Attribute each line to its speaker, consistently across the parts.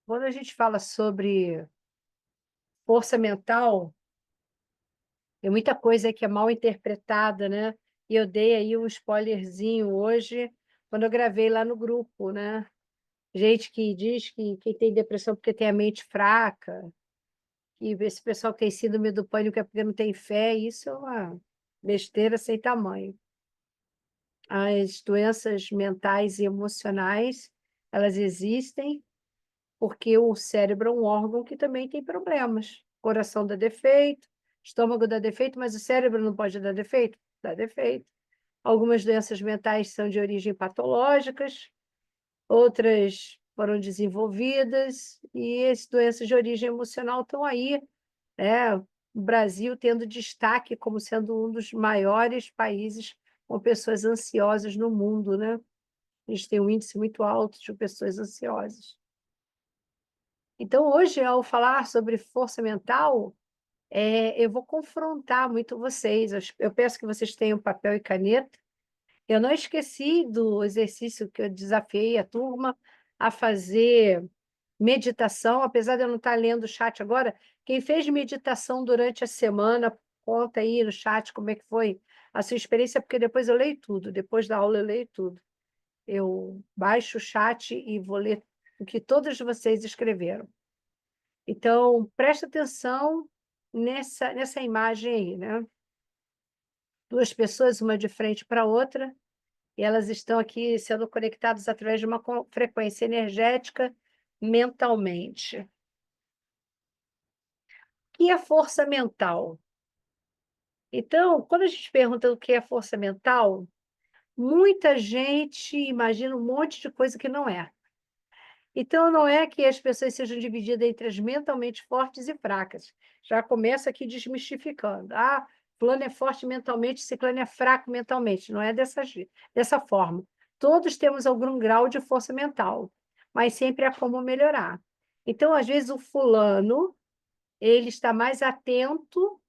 Speaker 1: Quando a gente fala sobre força mental, tem muita coisa que é mal interpretada, né. E eu dei aí um spoilerzinho hoje, quando eu gravei lá no grupo, né. Gente que diz que quem tem depressão porque tem a mente fraca, que esse pessoal que tem síndrome do pânico é porque não tem fé, isso é uma besteira sem tamanho. As doenças mentais e emocionais, elas existem porque o cérebro é um órgão que também tem problemas. Coração dá defeito, estômago dá defeito, mas o cérebro não pode dar defeito? Dá defeito. Algumas doenças mentais são de origem patológicas, outras foram desenvolvidas, e as doenças de origem emocional estão aí, né? O Brasil tendo destaque como sendo um dos maiores países com pessoas ansiosas no mundo, né? A gente tem um índice muito alto de pessoas ansiosas. Então, hoje, ao falar sobre força mental, eu vou confrontar muito vocês. Eu peço que vocês tenham papel e caneta. Eu não esqueci do exercício que eu desafiei a turma a fazer meditação, apesar de eu não estar lendo o chat agora. Quem fez meditação durante a semana, conta aí no chat como é que foi a sua experiência, porque depois eu leio tudo. Depois da aula eu leio tudo. Eu baixo o chat e vou ler o que todos vocês escreveram. Então, presta atenção nessa imagem aí, né. 2 pessoas, uma de frente para a outra, e elas estão aqui sendo conectadas através de uma frequência energética mentalmente. O que é força mental? Então, quando a gente pergunta o que é força mental, muita gente imagina um monte de coisa que não é. Então, não é que as pessoas sejam divididas entre as mentalmente fortes e fracas. Já começa aqui desmistificando. Ah, fulano é forte mentalmente, ciclano é fraco mentalmente. Não é dessa forma. Todos temos algum grau de força mental, mas sempre há como melhorar. Então, às vezes, o fulano, ele está mais atento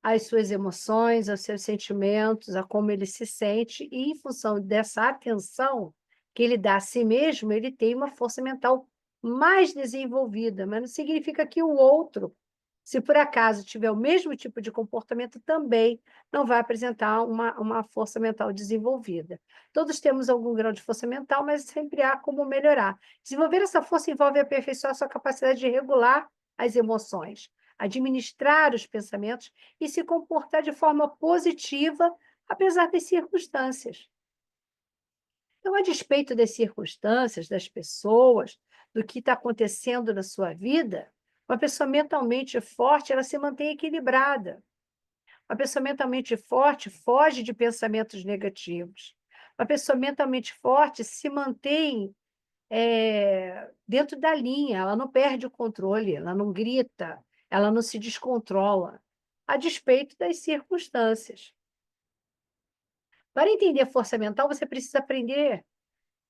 Speaker 1: às suas emoções, aos seus sentimentos, a como ele se sente, e em função dessa atenção que ele dá a si mesmo, ele tem uma força mental mais desenvolvida, mas não significa que o outro, se por acaso tiver o mesmo tipo de comportamento, também não vai apresentar uma força mental desenvolvida. Todos temos algum grau de força mental, mas sempre há como melhorar. Desenvolver essa força envolve aperfeiçoar a sua capacidade de regular as emoções, administrar os pensamentos e se comportar de forma positiva, apesar das circunstâncias. Então, a despeito das circunstâncias, das pessoas, do que está acontecendo na sua vida, uma pessoa mentalmente forte, ela se mantém equilibrada. Uma pessoa mentalmente forte foge de pensamentos negativos. Uma pessoa mentalmente forte se mantém dentro da linha, ela não perde o controle, ela não grita, ela não se descontrola, a despeito das circunstâncias. Para entender força mental, você precisa aprender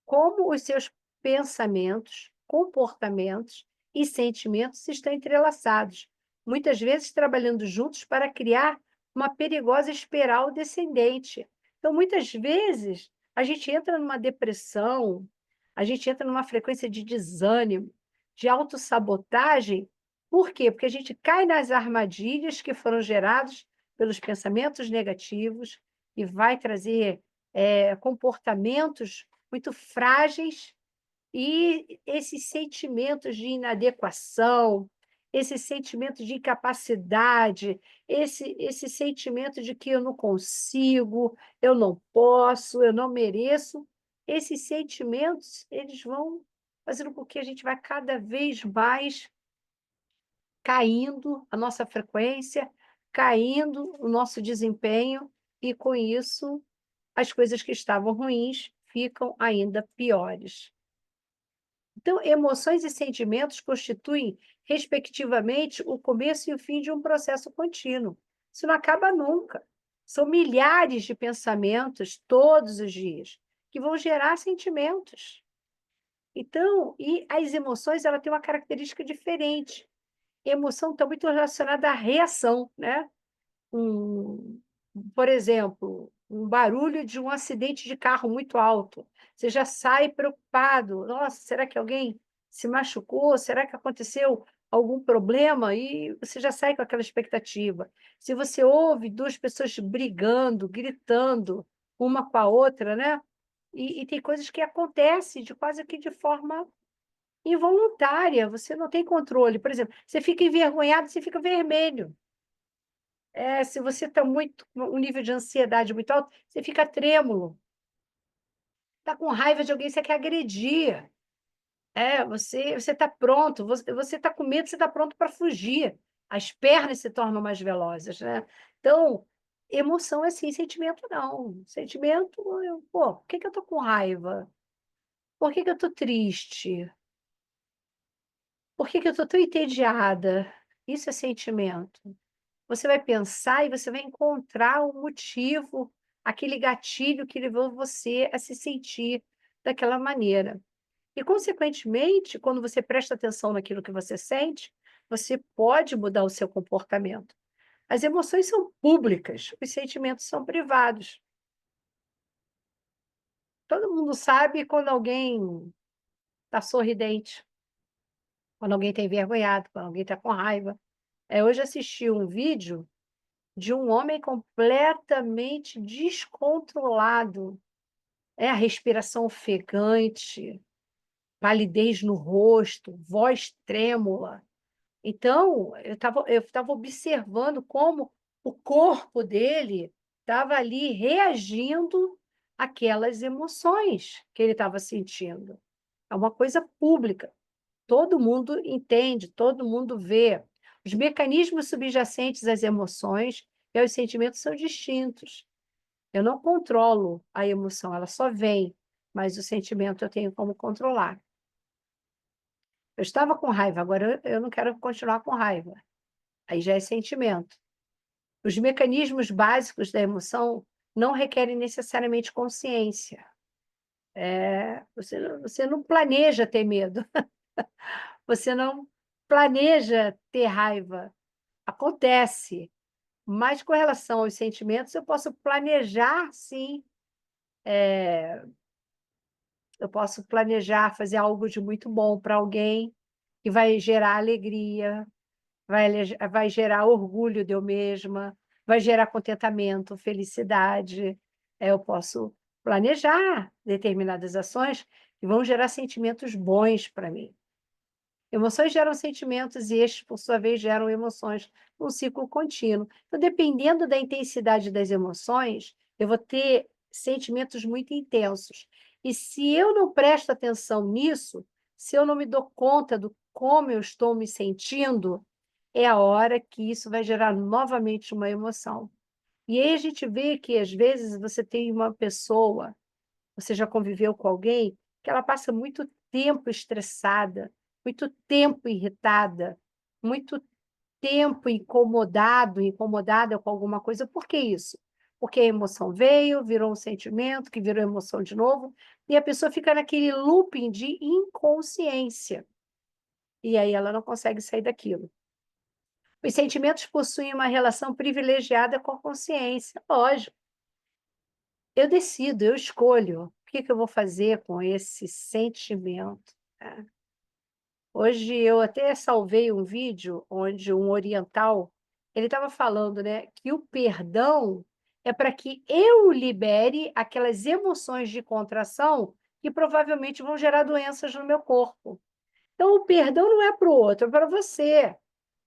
Speaker 1: como os seus pensamentos, comportamentos e sentimentos estão entrelaçados, muitas vezes trabalhando juntos para criar uma perigosa espiral descendente. Então, muitas vezes, a gente entra numa depressão, a gente entra numa frequência de desânimo, de autossabotagem. Por quê? Porque a gente cai nas armadilhas que foram geradas pelos pensamentos negativos e vai trazer comportamentos muito frágeis, e esses sentimentos de inadequação, esse sentimento de incapacidade, esse sentimento de que eu não consigo, eu não posso, eu não mereço, esses sentimentos, eles vão fazendo com que a gente vá cada vez mais caindo a nossa frequência, caindo o nosso desempenho, e com isso as coisas que estavam ruins ficam ainda piores. Então, emoções e sentimentos constituem, respectivamente, o começo e o fim de um processo contínuo. Isso não acaba nunca. São milhares de pensamentos todos os dias que vão gerar sentimentos. Então, e as emoções, ela tem uma característica diferente. Emoção está muito relacionada à reação, né? Um, por exemplo, um barulho de um acidente de carro muito alto. Você já sai preocupado. Nossa, será que alguém se machucou? Será que aconteceu algum problema? E você já sai com aquela expectativa. Se você ouve duas pessoas brigando, gritando uma com a outra, né? E tem coisas que acontecem de quase que de forma involuntária, você não tem controle. Por exemplo, você fica envergonhado, você fica vermelho. Se você está muito um nível de ansiedade muito alto, você fica trêmulo. Está com raiva de alguém, você quer agredir. Você está pronto, você está com medo, você está pronto para fugir. As pernas se tornam mais velozes, né? Então, emoção é assim, sentimento não. Sentimento, por que que eu estou com raiva? Por que que eu estou triste? Por que que eu estou tão entediada? Isso é sentimento. Você vai pensar e você vai encontrar o motivo, aquele gatilho que levou você a se sentir daquela maneira. E, consequentemente, quando você presta atenção naquilo que você sente, você pode mudar o seu comportamento. As emoções são públicas, os sentimentos são privados. Todo mundo sabe quando alguém está sorridente, quando alguém está envergonhado, quando alguém está com raiva. Hoje assisti um vídeo de um homem completamente descontrolado. A respiração ofegante, palidez no rosto, voz trêmula. Então, eu estava observando como o corpo dele estava ali reagindo àquelas emoções que ele estava sentindo. É uma coisa pública. Todo mundo entende, todo mundo vê. Os mecanismos subjacentes às emoções e aos sentimentos são distintos. Eu não controlo a emoção, ela só vem, mas o sentimento eu tenho como controlar. Eu estava com raiva, agora eu não quero continuar com raiva. Aí já é sentimento. Os mecanismos básicos da emoção não requerem necessariamente consciência. Você não planeja ter medo, você não planeja ter raiva. Acontece. Mas com relação aos sentimentos, eu posso planejar, sim. Eu posso planejar fazer algo de muito bom para alguém, que vai gerar alegria, vai gerar orgulho de eu mesma, vai gerar contentamento, felicidade. Eu posso planejar determinadas ações que vão gerar sentimentos bons para mim. Emoções geram sentimentos e estes, por sua vez, geram emoções, um ciclo contínuo. Então, dependendo da intensidade das emoções, eu vou ter sentimentos muito intensos. E se eu não presto atenção nisso, se eu não me dou conta do como eu estou me sentindo, é a hora que isso vai gerar novamente uma emoção. E aí a gente vê que, às vezes, você tem uma pessoa, você já conviveu com alguém, que ela passa muito tempo estressada, muito tempo irritada, muito tempo incomodada com alguma coisa. Por que isso? Porque a emoção veio, virou um sentimento, que virou emoção de novo, e a pessoa fica naquele looping de inconsciência. E aí ela não consegue sair daquilo. Os sentimentos possuem uma relação privilegiada com a consciência. Lógico. Eu decido, eu escolho o que que eu vou fazer com esse sentimento, né? Hoje eu até salvei um vídeo onde um oriental, ele estava falando, né, que o perdão é para que eu libere aquelas emoções de contração que provavelmente vão gerar doenças no meu corpo. Então o perdão não é para o outro, é para você.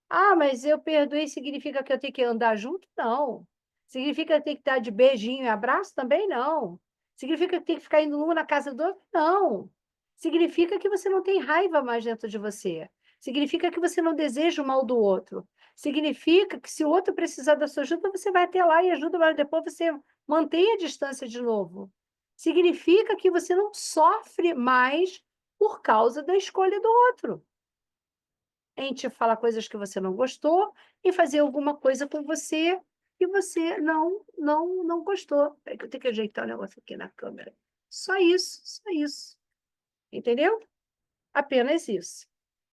Speaker 1: Ah, mas eu perdoei significa que eu tenho que andar junto? Não. Significa que eu tenho que estar de beijinho e abraço? Também não. Significa que tem que ficar indo um na casa do outro? Não. Significa que você não tem raiva mais dentro de você. Significa que você não deseja o mal do outro. Significa que se o outro precisar da sua ajuda, você vai até lá e ajuda, mas depois você mantém a distância de novo. Significa que você não sofre mais por causa da escolha do outro em te falar coisas que você não gostou e fazer alguma coisa com você que você não gostou. Espera que eu tenho que ajeitar o negócio aqui na câmera. Só isso, entendeu? Apenas isso.